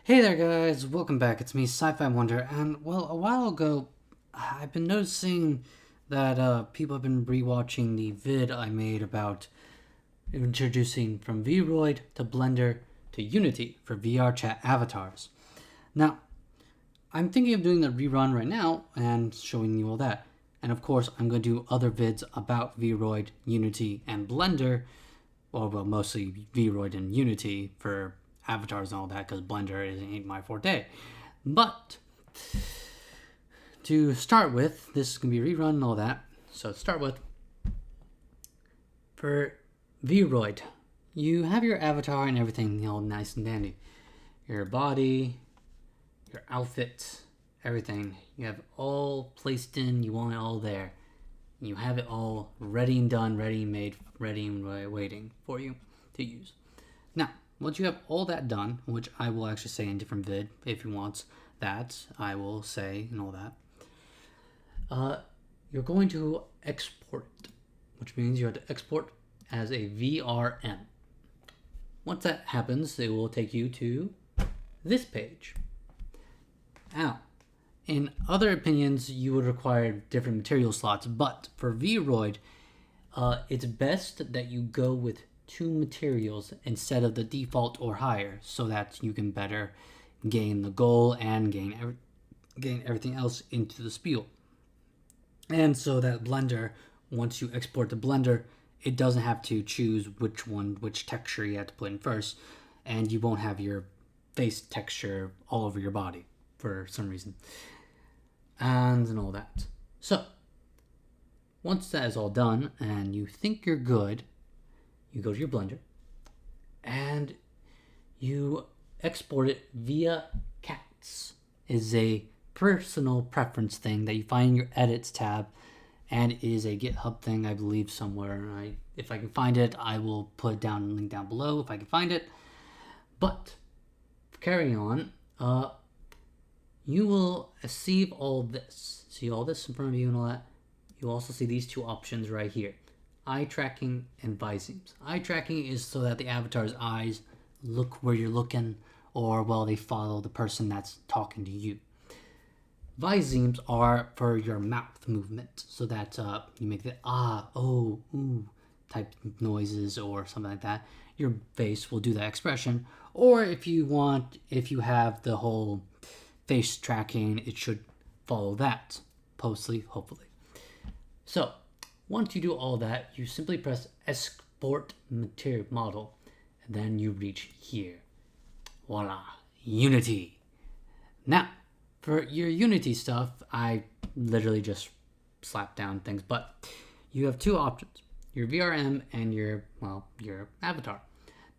Hey there guys, welcome back. It's me, Sci-Fi Wonder, and well, a while ago, I've been noticing that people have been rewatching the vid I made about introducing from Vroid to Blender to Unity for VRChat avatars. Now, I'm thinking of doing the rerun right now and showing you all that. And of course, I'm going to do other vids about Vroid, Unity, and Blender, well, mostly Vroid and Unity for avatars and all that, because Blender ain't my forte. But to start with, this is going to be a rerun and all that. So to start with, for Vroid, you have your avatar and everything all nice and dandy. Your body, your outfit, everything. You have all placed in, you want it all there. You have it all ready and done, ready, made, ready and waiting for you to use. Now, once you have all that done, which I will actually say in different vid if you want that, I will say and all that, you're going to export it, which means you have to export as a VRM. Once that happens, it will take you to this page. Now, in other opinions, you would require different material slots, but for Vroid, it's best that you go with 2 materials instead of the default or higher, so that you can better gain the goal and gain everything else into the spiel. And so that Blender, once you export to Blender, it doesn't have to choose which texture you have to put in first, and you won't have your face texture all over your body for some reason. And all that. So, once that is all done and you think you're good, you go to your Blender and you export it via cats. Is a personal preference thing that you find in your edits tab, and it is a GitHub thing, I believe, somewhere. If I can find it, I will put down a link down below if I can find it. But carrying on, you will see all this. See all this in front of you and all that? You also see these 2 options right here. Eye tracking and visemes. Eye tracking is so that the avatar's eyes look where you're looking, or well, they follow the person that's talking to you. Visemes are for your mouth movement, so that you make the oh, ooh type noises or something like that. Your face will do that expression. Or if you have the whole face tracking, it should follow that, hopefully. So, once you do all that, you simply press Export Material Model, and then you reach here. Voila, Unity. Now, for your Unity stuff, I literally just slap down things, but you have 2 options, your VRM and your avatar.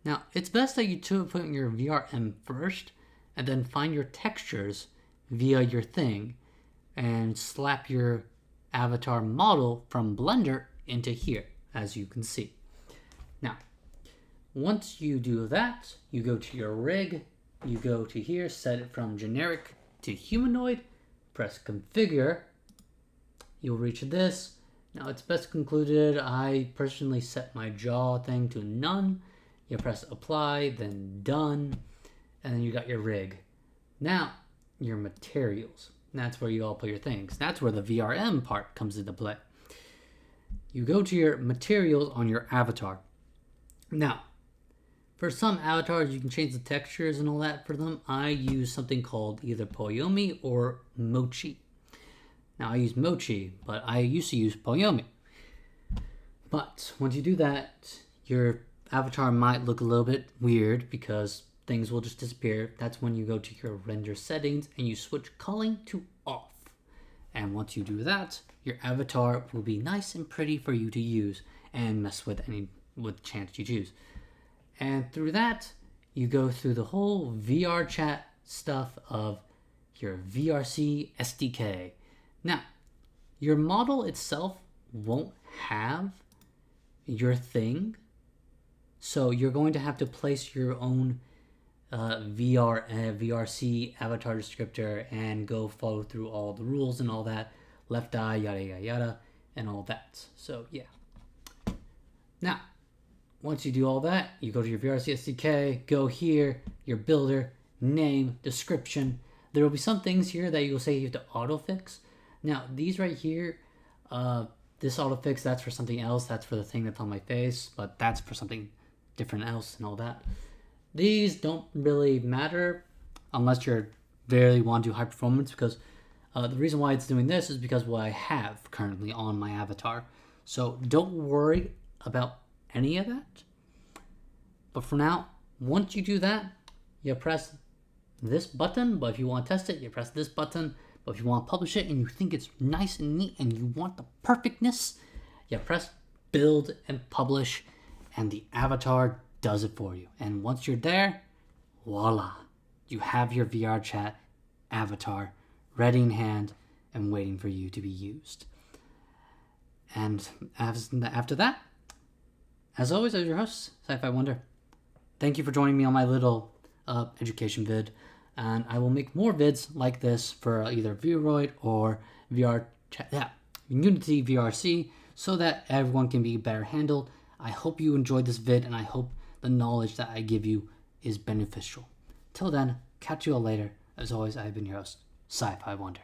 Now, it's best that you put in your VRM first, and then find your textures via your thing, and slap your avatar model from Blender into here, as you can see. Now, once you do that, you go to your rig, you go to here, set it from generic to humanoid, press configure, you'll reach this. Now it's best concluded, I personally set my jaw thing to none. You press apply, then done, and then you got your rig. Now, your materials. That's where you all put your things. That's where the VRM part comes into play. You go to your materials on your avatar. Now, for some avatars, you can change the textures and all that for them. I use something called either Poyomi or Mochi. Now, I use Mochi, but I used to use Poyomi. But once you do that, your avatar might look a little bit weird because things will just disappear. That's when you go to your render settings and you switch culling to off. And once you do that, your avatar will be nice and pretty for you to use and mess with chance you choose. And through that, you go through the whole VRChat stuff of your VRC SDK. Now, your model itself won't have your thing, so you're going to have to place your own VRC avatar descriptor and go follow through all the rules and all that, left eye, yada yada yada, and all that. So yeah. Now, once you do all that, you go to your VRC SDK, go here, your builder, name, description. There will be some things here that you'll say you have to autofix. Now, these right here, this autofix, that's for something else. That's for the thing that's on my face, but that's for something different else and all that. These don't really matter unless you really want to do high performance, because the reason why it's doing this is because what I have currently on my avatar. So don't worry about any of that. But for now, once you do that, you press this button. But if you want to test it, you press this button. But if you want to publish it and you think it's nice and neat and you want the perfectness, you press build and publish, and the avatar does it for you. And once you're there, voila, you have your VRChat avatar ready in hand and waiting for you to be used. And after that, as always, as your host, Sci-Fi Wonder, thank you for joining me on my little education vid. And I will make more vids like this for either Vroid or VRChat, Unity VRC, so that everyone can be better handled. I hope you enjoyed this vid, and I hope the knowledge that I give you is beneficial. Till then, catch you all later. As always, I have been your host, Sci-Fi Wonder.